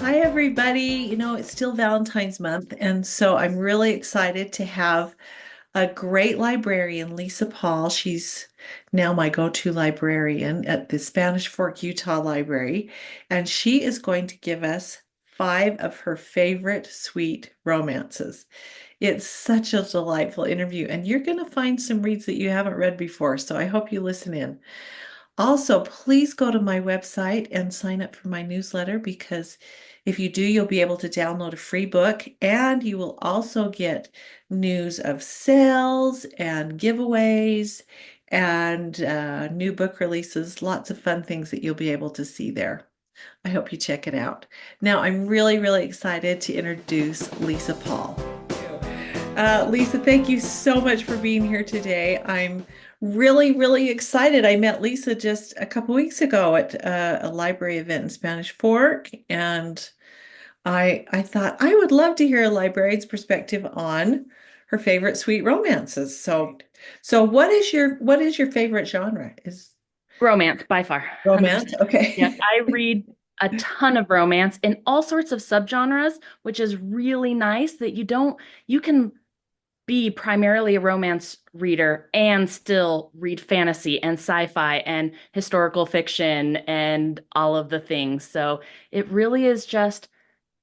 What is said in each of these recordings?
Hi, everybody. It's still Valentine's month, and so I'm really excited to have a great librarian, Lisa Paul. She's now my go-to librarian at the Spanish Fork, Utah Library, and she is going to give us five of her favorite sweet romances. It's such a delightful interview, and you're going to find some reads that you haven't read before, so I hope you listen in. Also, please go to my website and sign up for my newsletter because if you do, you'll be able to download a free book and you will also get news of sales and giveaways and new book releases, lots of fun things that you'll be able to see there. I hope you check it out. Now, I'm really, really excited to introduce Lisa Paul. Lisa, thank you so much for being here today. I'm really, really excited. I met Lisa just a couple weeks ago at a library event in Spanish Fork, and I thought I would love to hear a librarian's perspective on her favorite sweet romances. So what is your favorite genre? Is Romance by far, romance? 100%. Yes, Okay. I read a ton of romance in all sorts of subgenres, which is really nice that you can be primarily a romance reader and still read fantasy and sci-fi and historical fiction and all of the things. So it really is just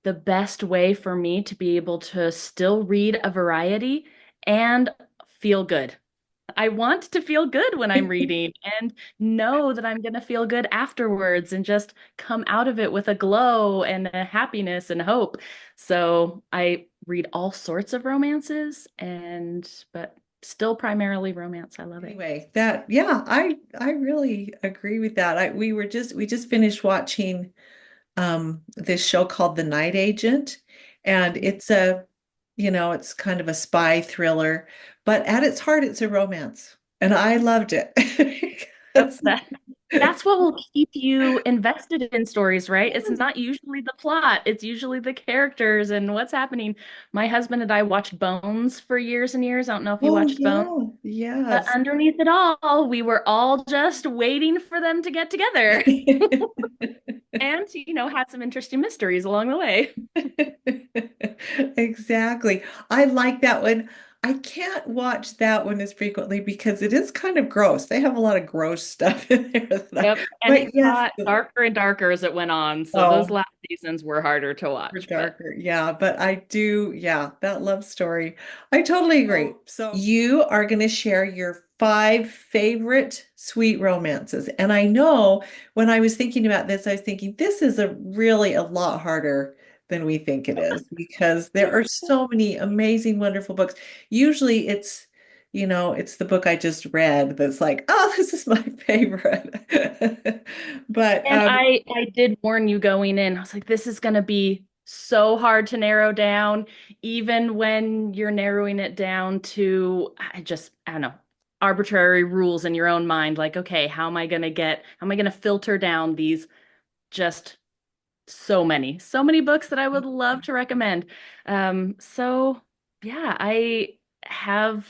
the best way for me to be able to still read a variety and feel good. I want to feel good when I'm reading and know that I'm going to feel good afterwards and just come out of it with a glow and a happiness and hope. So I read all sorts of romances but still primarily romance. I love it. Anyway, that yeah, I really agree with that. We just finished watching this show called The Night Agent, and it's kind of a spy thriller, but at its heart, it's a romance, and I loved it. Yep, Because- that's what will keep you invested in stories, right? It's not usually the plot, it's usually the characters and what's happening. My husband and I watched Bones for years and years. I don't know if you Oh watched Bones. yeah, But yes. underneath it all, we were all just waiting for them to get together and, had some interesting mysteries along the way. Exactly. I like that one. I can't watch that one as frequently because it is kind of gross. They have a lot of gross stuff in there Yep. And but it yes, got darker and darker as it went on. So those oh, last seasons were harder to for watch. But darker. Yeah, but I do, yeah, that love story. I totally agree. So you are going to share your five favorite sweet romances. And I know when I was thinking about this, I was thinking this is a lot harder than we think it is because there are so many amazing, wonderful books. Usually it's the book I just read that's like, oh, this is my favorite. But and I did warn you going in. I was like, this is going to be so hard to narrow down, even when you're narrowing it down to I don't know, arbitrary rules in your own mind. Like, okay, how am I going to filter down these just so many books that I would love to recommend. So yeah, I have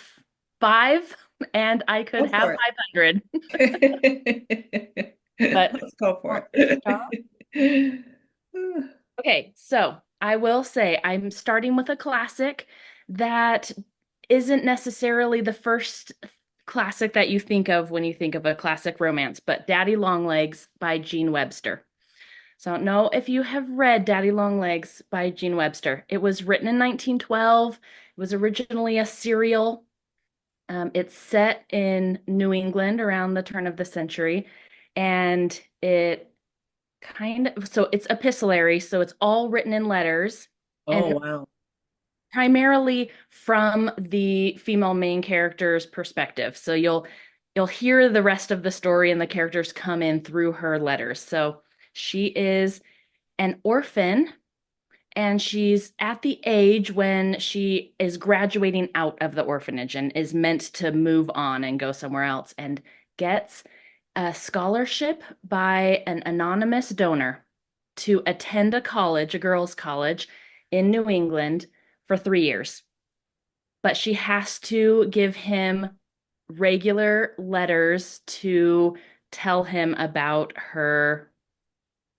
five and I could go have for 500, it. but Let's go want for to start? it. Okay, so I will say I'm starting with a classic that isn't necessarily the first classic that you think of when you think of a classic romance, but Daddy Longlegs by Gene Webster. So I don't know if you have read Daddy Longlegs by Gene Webster. It was written in 1912. It was originally a serial. It's set in New England around the turn of the century, and so it's epistolary, so it's all written in letters Oh, and wow. primarily from the female main character's perspective. So you'll hear the rest of the story and the characters come in through her letters. So she is an orphan and she's at the age when she is graduating out of the orphanage and is meant to move on and go somewhere else and gets a scholarship by an anonymous donor to attend a college, a girls' college in New England for 3 years. But she has to give him regular letters to tell him about her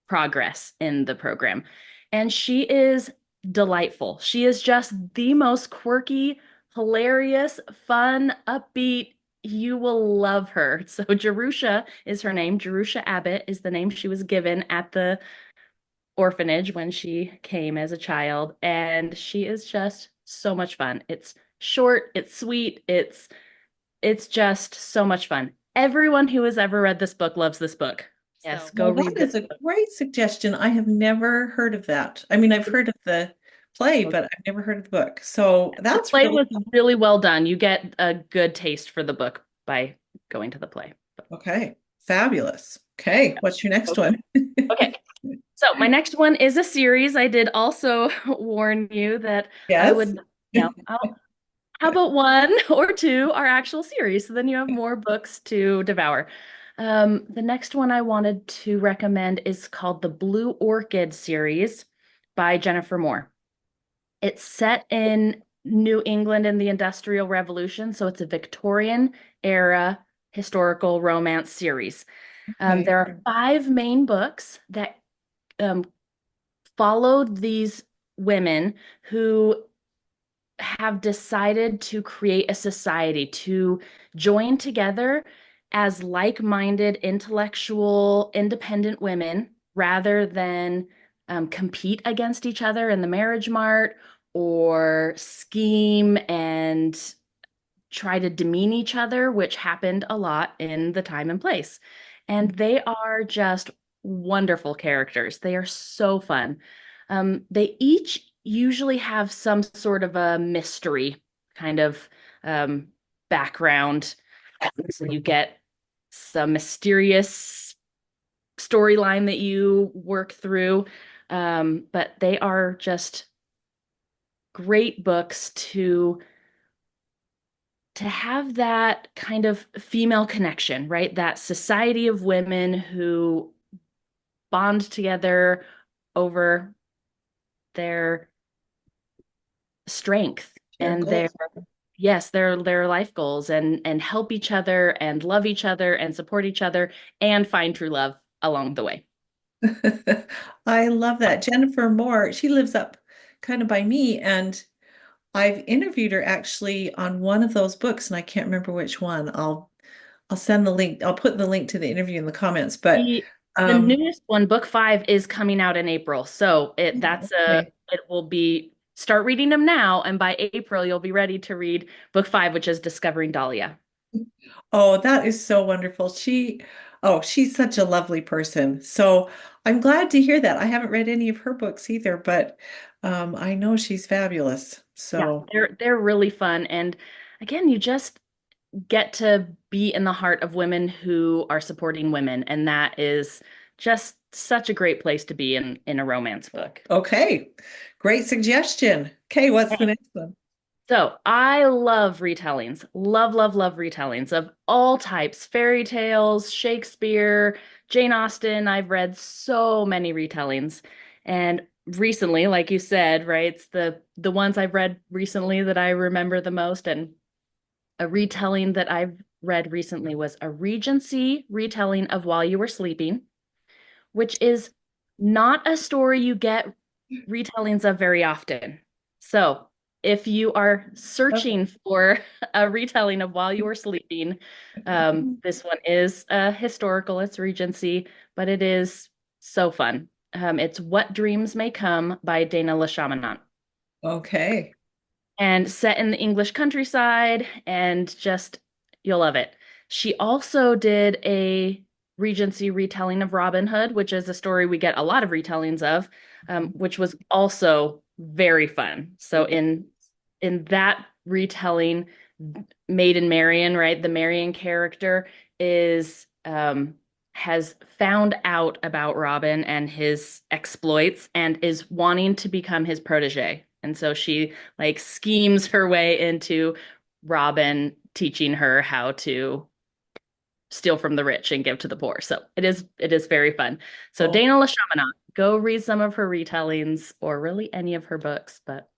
progress in the program. And she is delightful. She is just the most quirky, hilarious, fun, upbeat. You will love her. So Jerusha is her name. Jerusha Abbott is the name she was given at the orphanage when she came as a child, and she is just so much fun. It's short, it's sweet, it's just so much fun. Everyone who has ever read this book loves this book. Yes, go Well, that read this is a book. great suggestion. I have never heard of that. I mean, I've heard of the play, but I've never heard of the book. So The that's play really was really well done. You get a good taste for the book by going to the play. okay. Fabulous. Okay, what's your next Okay. one? Okay. So my next one is a series. I did also warn you that I Yes. would, how about one or two are actual series? So then you have more books to devour. The next one I wanted to recommend is called the Blue Orchid series by Jennifer Moore. It's set in New England in the Industrial Revolution, so it's a Victorian era historical romance series. Okay. There are five main books that um, followed these women who have decided to create a society to join together as like-minded, intellectual, independent women rather than compete against each other in the marriage mart or scheme and try to demean each other, which happened a lot in the time and place. And they are just wonderful characters. They are so fun. They each usually have some sort of a mystery kind of um, background. So you get some mysterious storyline that you work through. But they are just great books to have that kind of female connection, right? That society of women who bond together over their strength Your and their goals. yes, their life goals and help each other and love each other and support each other and find true love along the way. I love that. Jennifer Moore, she lives up kind of by me, and I've interviewed her actually on one of those books, and I can't remember which one. I'll send the link. I'll put the link to the interview in the comments. But The um, newest one, book five, is coming out in April. So okay. it will be start reading them now, and by April you'll be ready to read book five, which is Discovering Dahlia. Oh, that is so wonderful. She's such a lovely person. So I'm glad to hear that. I haven't read any of her books either, but I know she's fabulous. Yeah, So they're really fun. And again, you just get to be in the heart of women who are supporting women, and that is just such a great place to be in a romance book. okay, great suggestion. Okay, what's the next one? So I love retellings, love, love, love retellings of all types, fairy tales, Shakespeare, Jane Austen. I've read so many retellings. And recently, like you said, right, it's the ones I've read recently that I remember the most. And a retelling that I've read recently was a Regency retelling of While You Were Sleeping, which is not a story you get retellings of very often. So, if you are searching for a retelling of While You Were Sleeping, this one is historical, it's Regency, but it is so fun. It's What Dreams May Come by Dana LaChaminade Okay. and set in the English countryside, and just you'll love it. She also did a Regency retelling of Robin Hood, which is a story we get a lot of retellings of, which was also very fun. So in that retelling, Maiden Marian, right, the Marian character is has found out about Robin and his exploits and is wanting to become his protege. And so she like schemes her way into Robin teaching her how to steal from the rich and give to the poor. So it is very fun. So Oh, Dana LaChaminade, go read some of her retellings or really any of her books, but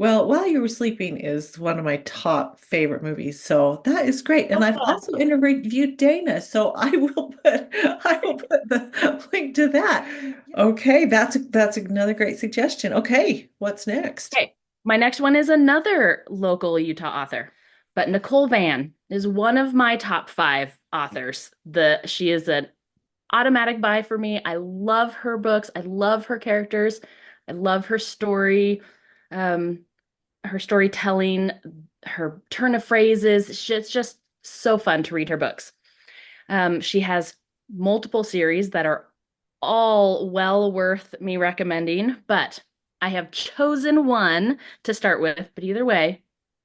Well, While You Were Sleeping is one of my top favorite movies, so that is great. And I've Oh, also interviewed Dana, so I will put the link to that. Okay, that's another great suggestion. Okay, what's next? okay. My next one is another local Utah author, but Nicole Van is one of my top five authors. She is an automatic buy for me. I love her books. I love her characters. I love her story, um, her storytelling, her turn of phrases. It's just so fun to read her books. She has multiple series that are all well worth me recommending, but I have chosen one to start with. But either way,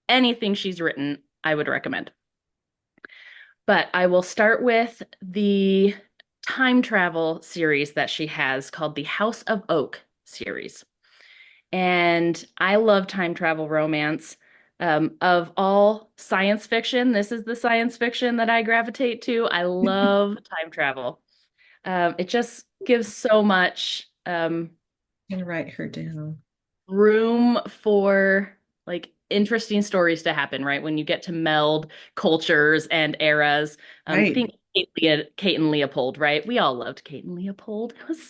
anything she's written, I would recommend. But I will start with the time travel series that she has called the House of Oak series. And I love time travel romance. Of all science fiction, this is the science fiction that I gravitate to. I love time travel. It just gives so much I'm gonna write her down. room for like interesting stories to happen, right? When you get to meld cultures and eras. Right. Think Kate and Leopold, right? We all loved Kate and Leopold. It was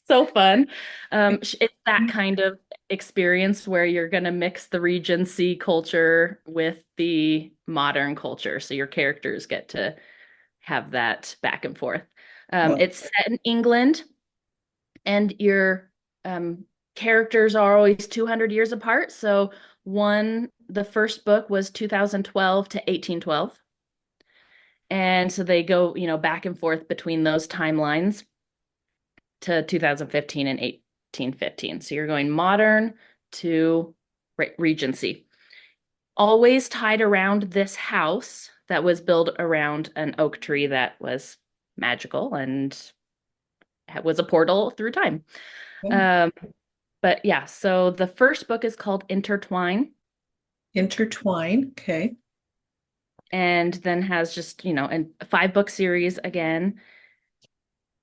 so fun. It's that kind of experience where you're going to mix the Regency culture with the modern culture, so your characters get to have that back and forth. Well, It's set in England, and your characters are always 200 years apart. So the first book was 2012 to 1812. And so they go, back and forth between those timelines to 2015 and 1815. So you're going modern to Regency. Always tied around this house that was built around an oak tree that was magical and was a portal through time. Um, But yeah, so the first book is called Intertwine, intertwine. Okay. and then has just, a five-book series again.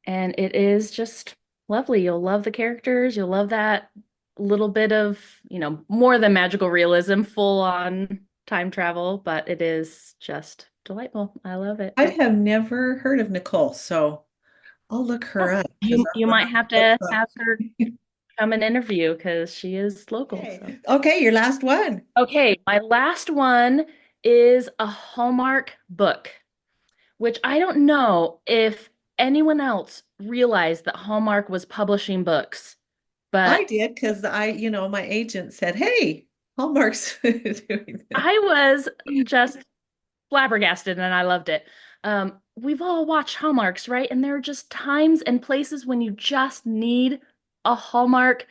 And it is just lovely. You'll love the characters. You'll love that little bit of, more than magical realism, full on time travel, but it is just delightful. I love it. I have never heard of Nicole, so I'll look her Oh, up because you that's one might of my have book to have her clubs. come and interview because she is local. Okay. So. Okay, your last one. Okay, my last one is a Hallmark book, which I don't know if anyone else realized that Hallmark was publishing books, I but did because my agent said, "Hey, Hallmark's doing this." I was just flabbergasted and I loved it. We've all watched Hallmarks, right? And there are just times and places when you just need a Hallmark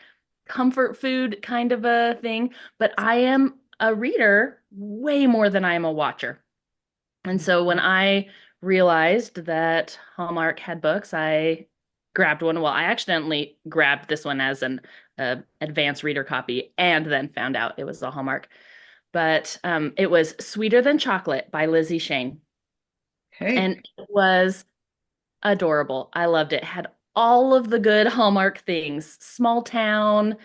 comfort food kind of a thing. But I am a reader way more than I am a watcher. And so when I realized that Hallmark had books, I grabbed one. Well, I accidentally grabbed this one as an advanced reader copy and then found out it was a Hallmark. But it was Sweeter Than Chocolate by Lizzie Shane. Okay. And it was adorable. I loved it. Had all of the good Hallmark things, small town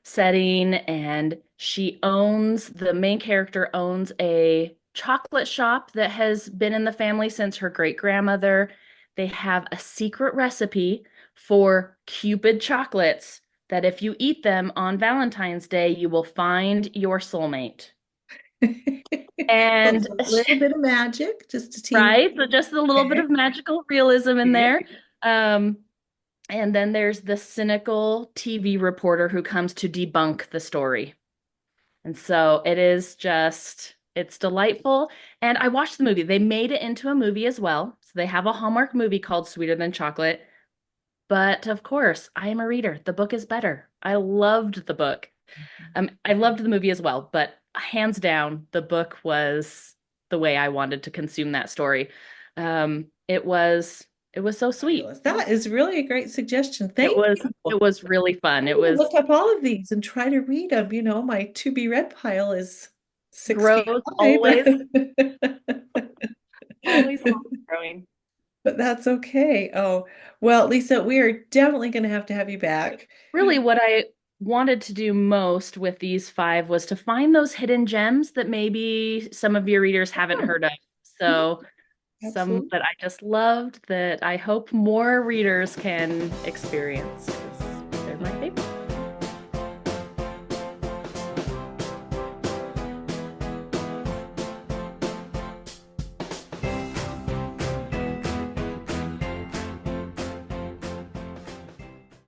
setting, and the main character owns a chocolate shop that has been in the family since her great grandmother. They have a secret recipe for Cupid chocolates that if you eat them on Valentine's Day, you will find your soulmate. So it's And a little bit of magic, just a teeny. right, so just a little bit Okay. of magical realism in Okay. there. Um, and then there's the cynical TV reporter who comes to debunk the story. And so it's delightful. And I watched the movie. They made it into a movie as well. So they have a Hallmark movie called Sweeter Than Chocolate. But of course, I am a reader. The book is better. I loved the book. I loved the movie as well, but hands down, the book was the way I wanted to consume that story. It was so sweet. Fabulous. That is really a great suggestion. It Thank was you. it was really fun. I'm It going to was look up all of these and try to read them. My to be read pile is 6 feet growth high, always growing. but that's okay. Oh, well, Lisa, we are definitely going to have you back. Really, what I wanted to do most with these five was to find those hidden gems that maybe some of your readers haven't Oh, heard of. mhm, So some absolutely. that I just loved that I hope more readers can experience.